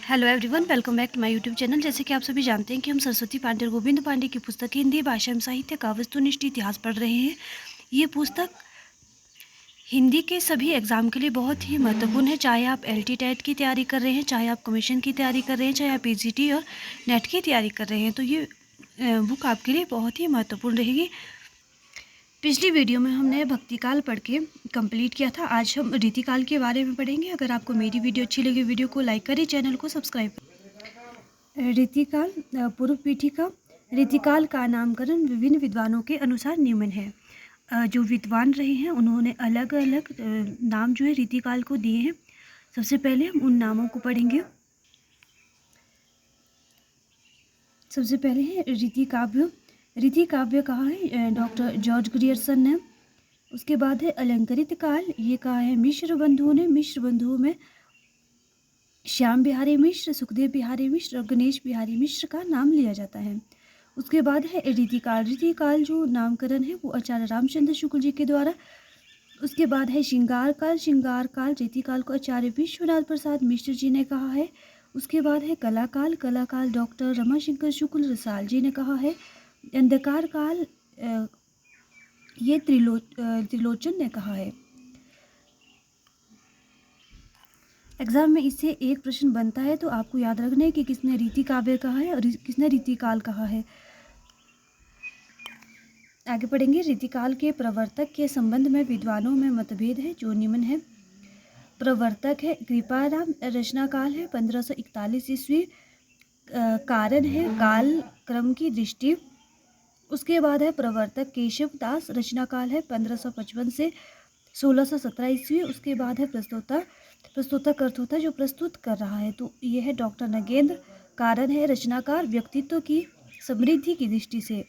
Hello everyone, welcome back to my YouTube channel. जैसे कि आप सभी जानते हैं कि हम सरस्वती पांडे और गोविंद पांडे की पुस्तक हिंदी भाषा एवं साहित्य का वस्तुनिष्ठ इतिहास पढ़ रहे हैं। ये पुस्तक हिंदी के सभी एग्ज़ाम के लिए बहुत ही महत्वपूर्ण है। चाहे आप LT टेट की तैयारी कर रहे हैं, चाहे आप कमीशन की तैयारी कर रहे हैं, चाहे आप PGT और नेट की तैयारी कर रहे हैं, तो ये बुक आपके लिए बहुत ही महत्वपूर्ण रहेगी। पिछली वीडियो में हमने भक्तिकाल पढ़ के कंप्लीट किया था। आज हम रीतिकाल के बारे में पढ़ेंगे। अगर आपको मेरी वीडियो अच्छी लगी, वीडियो को लाइक करें, चैनल को सब्सक्राइब करें। रीतिकाल पूर्व पीठिका। रीतिकाल का नामकरण विभिन्न विद्वानों के अनुसार निम्न है। जो विद्वान रहे हैं उन्होंने अलग अलग नाम जो है रीतिकाल को दिए हैं। सबसे पहले हम उन नामों को पढ़ेंगे। सबसे पहले है रीतिकाव्य। रीतिकाव्य कहा है डॉक्टर जॉर्ज ग्रियर्सन ने। उसके बाद है अलंकृत काल, ये कहा है मिश्र बंधुओं ने। मिश्र बंधुओं में श्याम बिहारी मिश्र, सुखदेव बिहारी मिश्र और गणेश बिहारी मिश्र का नाम लिया जाता है। उसके बाद है रीतिकाल। रीतिकाल जो नामकरण है वो आचार्य रामचंद्र शुक्ल जी के द्वारा। उसके बाद है श्रृंगार काल। श्रृंगार काल रीतिकाल को आचार्य विश्वनाथ प्रसाद मिश्र जी ने कहा है। उसके बाद है कलाकाल। कलाकाल डॉक्टर रमाशंकर शुक्ल रसाल जी ने कहा है। अंधकार काल ये त्रिलोचन ने कहा है। एग्जाम में इससे एक प्रश्न बनता है, तो आपको याद रखना है कि किसने रीति काव्य कहा है और किसने रीतिकाल कहा है। आगे पढ़ेंगे। रीतिकाल के प्रवर्तक के संबंध में विद्वानों में मतभेद है, जो निम्न है। प्रवर्तक है कृपाराम। रचना काल है 1541 ईस्वी। कारण है काल क्रम की दृष्टि। उसके बाद है प्रवर्तक केशव दास। रचना काल है 1555 से 1617 ईस्वी। उसके बाद है प्रस्तोता। प्रस्तोता अर्थ होता है जो प्रस्तुत कर रहा है, तो ये है डॉक्टर नगेंद्र। कारण है रचनाकार व्यक्तित्व की समृद्धि की दृष्टि से।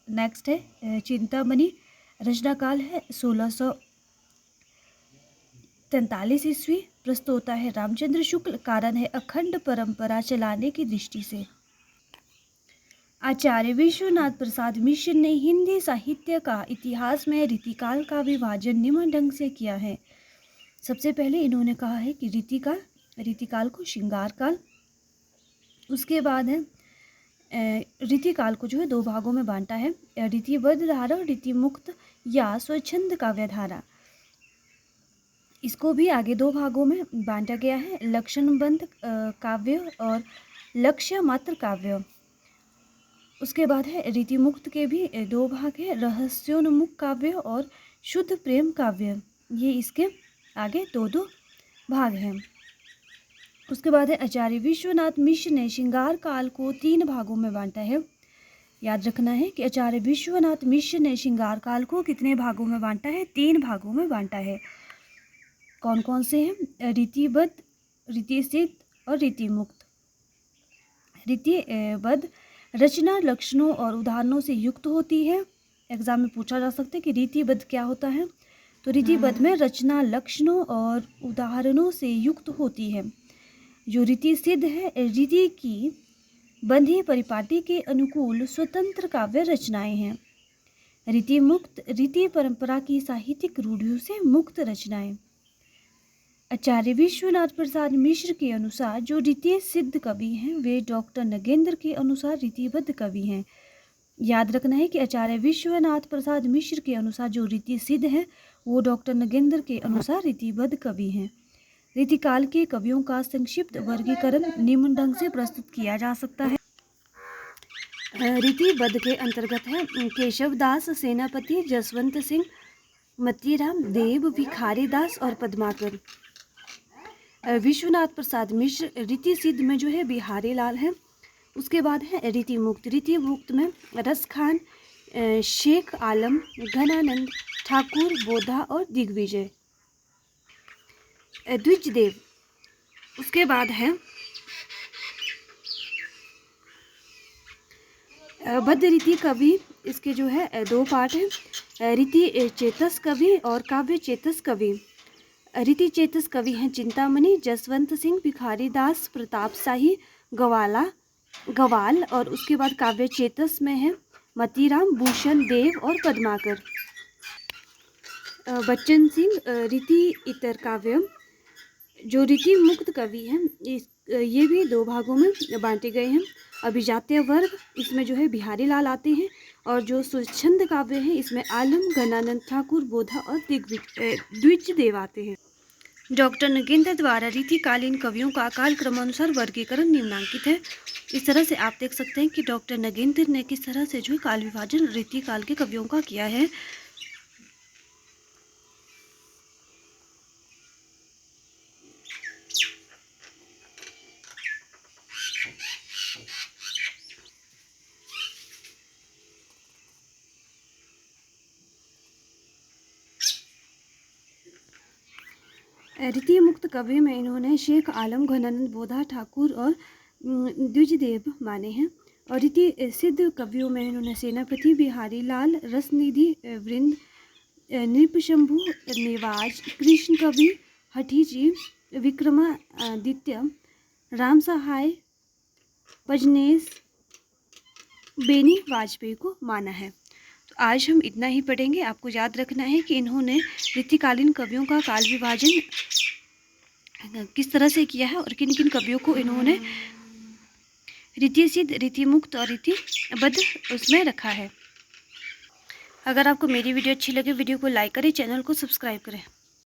नेक्स्ट है चिंतामणि। रचना काल है 1643 ईस्वी। प्रस्तोता है रामचंद्र शुक्ल। कारण है अखंड परंपरा चलाने की दृष्टि से। आचार्य विश्वनाथ प्रसाद मिश्र ने हिंदी साहित्य का इतिहास में रीतिकाल का विभाजन निम्न ढंग से किया है। सबसे पहले इन्होंने कहा है कि रीतिकाल को श्रृंगार काल। उसके बाद है रीतिकाल को जो है दो भागों में बांटा है, रीतिबद्ध धारा और रीतिमुक्त या स्वच्छंद काव्य धारा। इसको भी आगे दो भागों में बांटा गया है, लक्षणबद्ध काव्य और लक्ष्य मात्र काव्य। उसके बाद है रीतिमुक्त के भी दो भाग है, रहस्योन्मुख काव्य और शुद्ध प्रेम काव्य। ये इसके आगे दो भाग हैं। उसके बाद है आचार्य विश्वनाथ मिश्र ने श्रृंगार काल को 3 भागों में बांटा है। याद रखना है कि आचार्य विश्वनाथ मिश्र ने श्रृंगार काल को कितने भागों में बांटा है? 3 भागों में बांटा है। कौन कौन से हैं? रीतिबद्ध, रीतिसिद्ध और रीतिमुक्त। रीतिबद्ध रचना लक्षणों और उदाहरणों से युक्त होती है। एग्जाम में पूछा जा सकता है कि रीतिबद्ध क्या होता है, तो रीतिबद्ध में रचना लक्षणों और उदाहरणों से युक्त होती है। जो रीति सिद्ध है, रीति की बंधी परिपाटी के अनुकूल स्वतंत्र काव्य रचनाएं हैं। रीति मुक्त रीति परंपरा की साहित्यिक रूढ़ियों से मुक्त रचनाएं। आचार्य विश्वनाथ प्रसाद मिश्र के अनुसार जो रीति सिद्ध कवि हैं वे डॉक्टर नगेंद्र के अनुसार रीतिबद्ध कवि हैं। याद रखना है कि आचार्य विश्वनाथ प्रसाद मिश्र के अनुसार जो रीति सिद्ध है वो डॉक्टर नगेंद्र के अनुसार रीतिबद्ध कवि हैं। रीतिकाल के कवियों का संक्षिप्त वर्गीकरण निम्न ढंग से प्रस्तुत किया जा सकता है। रीतिबद्ध के अंतर्गत है केशव दास, सेनापति, जसवंत सिंह, मतीराम, देव, भिखारी दास और पद्माकर। विश्वनाथ प्रसाद मिश्र रीति सिद्ध में जो है बिहारी लाल है। उसके बाद है रीतिमुक्त। रीतिमुक्त में रस खान, शेख आलम, घनानंद, ठाकुर, बोधा और दिग्विजय। द्विजदेव। उसके बाद है बद्ध रीति कवि। इसके जो है 2 पार्ट हैं, रीति चेतस कवि और काव्य चेतस कवि। रीति चेतस कवि हैं चिंतामणि, जसवंत सिंह, भिखारी दास, प्रताप शाही, गवाल। और उसके बाद काव्य चेतस में है मतीराम, भूषण देव और पद्माकर। बच्चन सिंह रीति इतर काव्य। जो रीति मुक्त कवि हैं ये भी 2 भागों में बांटे गए हैं। अभिजात्य वर्ग इसमें जो है बिहारी लाल आते हैं, और जो स्वच्छंद काव्य हैं इसमें आलम, घनानंद ठाकुर, बोधा और द्विजदेव आते हैं। डॉक्टर नगेंद्र द्वारा रीतिकालीन कवियों का काल क्रमानुसार वर्गीकरण निम्नांकित है। इस तरह से आप देख सकते हैं कि डॉक्टर नगेंद्र ने किस तरह से जो काल विभाजन रीतिकाल के कवियों का किया है। रीति मुक्त कवि में इन्होंने शेख आलम, घनानंद, बोधा ठाकुर और द्विजदेव माने हैं। और रीति सिद्ध कवियों में इन्होंने सेनापति, बिहारी लाल, रसनिधि, वृंद, नृपशंभु, नेवाज, कृष्ण कवि, हठीजी, विक्रमादित्य, राम सहाय, पजनेस, बेनी वाजपेयी को माना है। तो आज हम इतना ही पढ़ेंगे। आपको याद रखना है कि इन्होंने रीतिकालीन कवियों का काल विभाजन किस तरह से किया है और किन किन कवियों को इन्होंने रीति सिद्ध, रीति मुक्त और रीतिबद्ध उसमें रखा है। अगर आपको मेरी वीडियो अच्छी लगे, वीडियो को लाइक करें, चैनल को सब्सक्राइब करें।